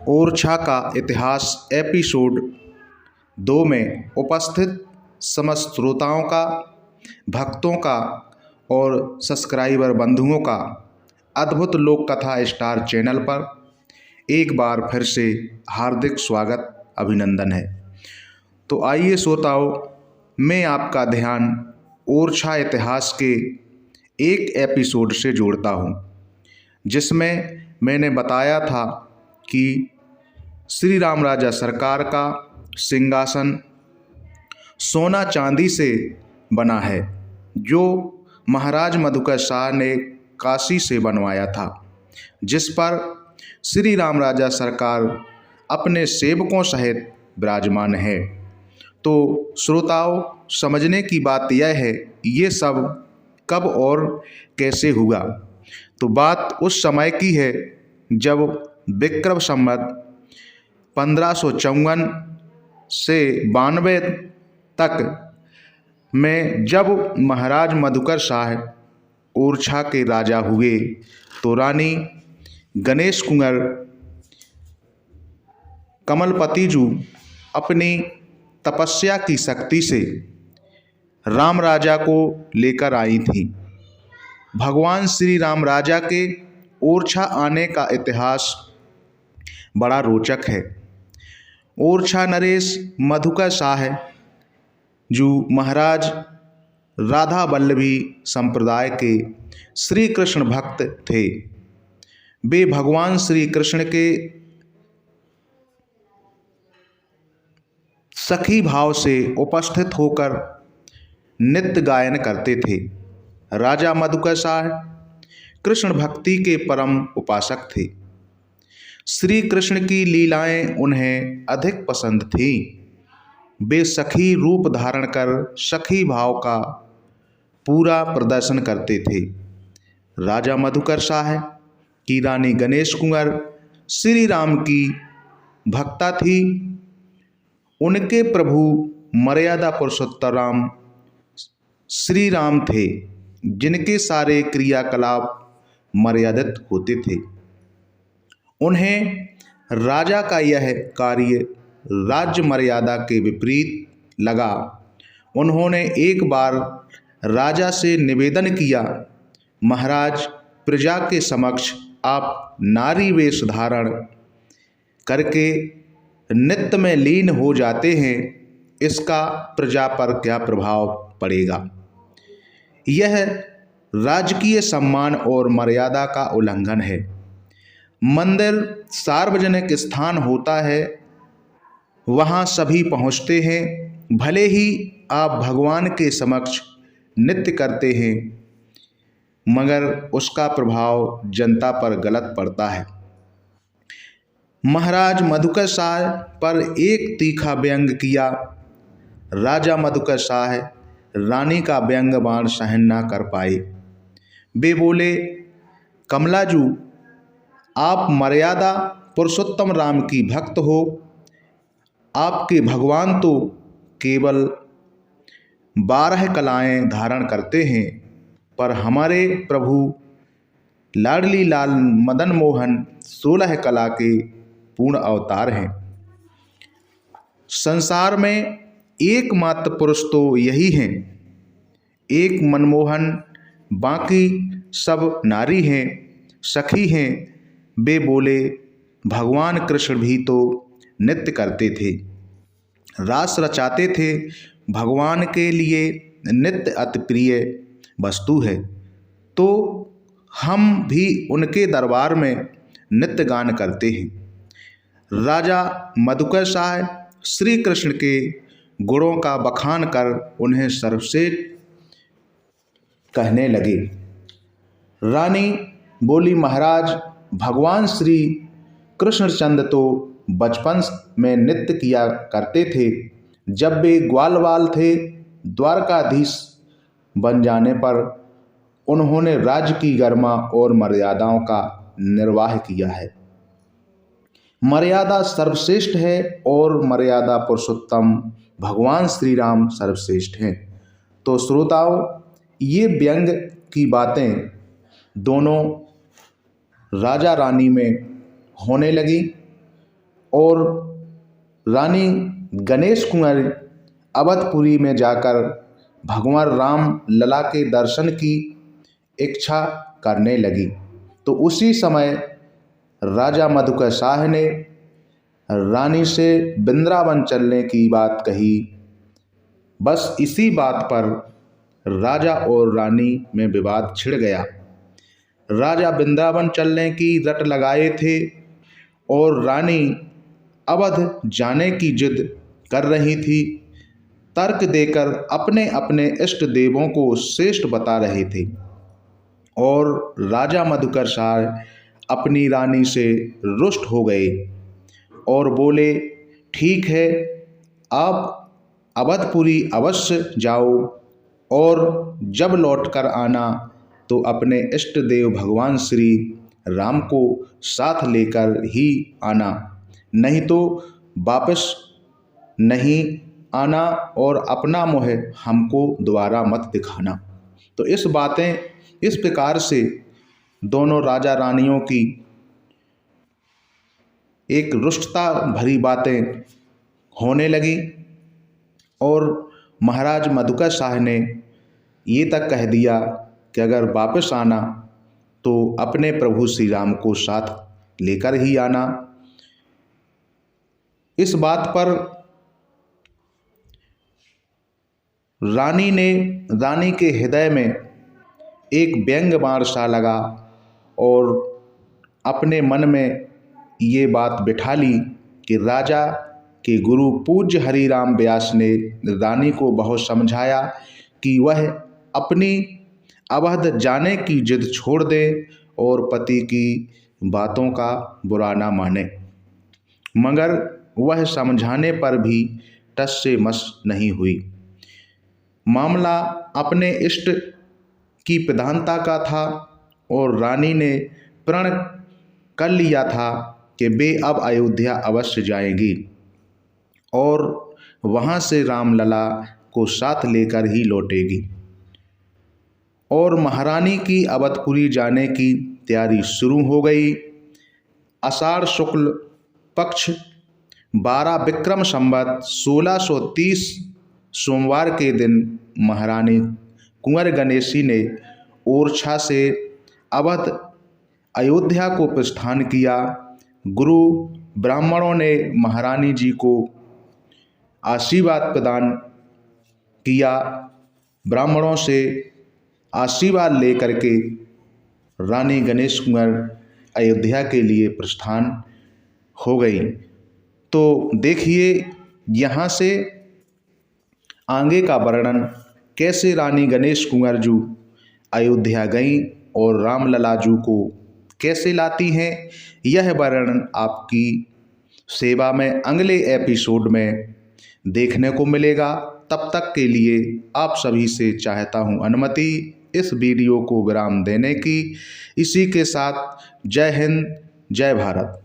ओरछा का इतिहास एपिसोड 2 में उपस्थित समस्त श्रोताओं का, भक्तों का और सब्सक्राइबर बंधुओं का अद्भुत लोक कथा स्टार चैनल पर एक बार फिर से हार्दिक स्वागत, अभिनंदन है। तो आइए श्रोताओं, मैं आपका ध्यान ओरछा इतिहास के एक एपिसोड से जोड़ता हूँ, जिसमें मैंने बताया था कि श्री राम राजा सरकार का सिंहासन सोना चांदी से बना है, जो महाराज मधुकर शाह ने काशी से बनवाया था, जिस पर श्री राम राजा सरकार अपने सेवकों सहित विराजमान है। तो श्रोताओं, समझने की बात यह है, ये सब कब और कैसे हुआ। तो बात उस समय की है जब विक्रम संवत 1554 से 92 तक में जब महाराज मधुकर शाह ओरछा के राजा हुए, तो रानी गणेश कुंवर कमलपतिजू अपनी तपस्या की शक्ति से राम राजा को लेकर आई थी। भगवान श्री राम राजा के ओरछा आने का इतिहास बड़ा रोचक है। ओरछा नरेश मधुकर शाह जो महाराज राधा वल्लभी संप्रदाय के श्री कृष्ण भक्त थे, वे भगवान श्री कृष्ण के सखी भाव से उपस्थित होकर नित्य गायन करते थे। राजा मधुकर शाह कृष्ण भक्ति के परम उपासक थे। श्री कृष्ण की लीलाएं उन्हें अधिक पसंद थीं। वे सखी रूप धारण कर सखी भाव का पूरा प्रदर्शन करते थे। राजा मधुकर शाह की रानी गणेश कुंवर श्री राम की भक्ता थी। उनके प्रभु मर्यादा पुरुषोत्तम श्री राम थे, जिनके सारे क्रियाकलाप मर्यादित होते थे। उन्हें राजा का यह कार्य राज्य मर्यादा के विपरीत लगा। उन्होंने एक बार राजा से निवेदन किया, महाराज, प्रजा के समक्ष आप नारी वेश धारण करके नित्य में लीन हो जाते हैं, इसका प्रजा पर क्या प्रभाव पड़ेगा। यह राजकीय सम्मान और मर्यादा का उल्लंघन है। मंदिर सार्वजनिक स्थान होता है, वहाँ सभी पहुँचते हैं, भले ही आप भगवान के समक्ष नृत्य करते हैं, मगर उसका प्रभाव जनता पर गलत पड़ता है। महाराज मधुकर शाह पर एक तीखा व्यंग किया। राजा मधुकर शाह रानी का व्यंग बाण सहन न कर पाए। वे बोले, कमलाजू, आप मर्यादा पुरुषोत्तम राम की भक्त हो। आपके भगवान तो केवल 12 कलाएं धारण करते हैं, पर हमारे प्रभु लाडली लाल मदन मोहन 16 कला के पूर्ण अवतार हैं। संसार में एकमात्र पुरुष तो यही हैं, एक मनमोहन, बाकी सब नारी हैं, सखी हैं। वे बोले, भगवान कृष्ण भी तो नृत्य करते थे, रास रचाते थे। भगवान के लिए नृत्य अति प्रिय वस्तु है, तो हम भी उनके दरबार में नृत्य गान करते हैं। राजा मधुकर शाह श्री कृष्ण के गुणों का बखान कर उन्हें सर्वश्रेष्ठ कहने लगे। रानी बोली, महाराज, भगवान श्री कृष्णचंद्र तो बचपन में नृत्य किया करते थे। जब वे ग्वाल बाल थे, द्वारकाधीश बन जाने पर उन्होंने राज्य की गरिमा और मर्यादाओं का निर्वाह किया है। मर्यादा सर्वश्रेष्ठ है और मर्यादा पुरुषोत्तम भगवान श्री राम सर्वश्रेष्ठ हैं। तो श्रोताओं, ये व्यंग की बातें दोनों राजा रानी में होने लगी। और रानी गणेश कुंवर अवधपुरी में जाकर भगवान राम लला के दर्शन की इच्छा करने लगी। तो उसी समय राजा मधुकर शाह ने रानी से वृंदावन चलने की बात कही। बस इसी बात पर राजा और रानी में विवाद छिड़ गया। राजा वृंदावन चलने की रट लगाए थे और रानी अवध जाने की जिद कर रही थी। तर्क देकर अपने अपने इष्ट देवों को श्रेष्ठ बता रहे थे और राजा मधुकर शाह अपनी रानी से रुष्ट हो गए और बोले, ठीक है, आप अवधपुरी अवश्य जाओ और जब लौट कर आना तो अपने इष्ट देव भगवान श्री राम को साथ लेकर ही आना, नहीं तो वापस नहीं आना और अपना मुँह हमको दोबारा मत दिखाना। तो इस प्रकार से दोनों राजा रानियों की एक रुष्टता भरी बातें होने लगी और महाराज मधुकर शाह ने ये तक कह दिया कि अगर वापस आना तो अपने प्रभु श्री राम को साथ लेकर ही आना। इस बात पर रानी के हृदय में एक व्यंग बाण सा लगा और अपने मन में ये बात बिठा ली कि राजा के गुरु पूज्य हरिराम व्यास ने रानी को बहुत समझाया कि वह अपनी अवध जाने की जिद छोड़ दे और पति की बातों का बुरा ना माने, मगर वह समझाने पर भी टस से मस नहीं हुई। मामला अपने इष्ट की प्रधानता का था और रानी ने प्रण कर लिया था कि वे अब अयोध्या अवश्य जाएंगी और वहाँ से रामलला को साथ लेकर ही लौटेगी। और महारानी की अवधपुरी जाने की तैयारी शुरू हो गई। आषाढ़ शुक्ल पक्ष 12 विक्रम संवत 1630 सोमवार के दिन महारानी कुंवर गणेशी ने ओरछा से अवध अयोध्या को प्रस्थान किया। गुरु ब्राह्मणों ने महारानी जी को आशीर्वाद प्रदान किया। ब्राह्मणों से आशीर्वाद लेकर के रानी गणेश कुंवर अयोध्या के लिए प्रस्थान हो गई। तो देखिए यहाँ से आगे का वर्णन कैसे रानी गणेश कुंवर जी अयोध्या गई और रामलला जी को कैसे लाती हैं, यह वर्णन आपकी सेवा में अगले एपिसोड में देखने को मिलेगा। तब तक के लिए आप सभी से चाहता हूं अनुमति इस वीडियो को विराम देने की। इसी के साथ जय हिंद, जय भारत।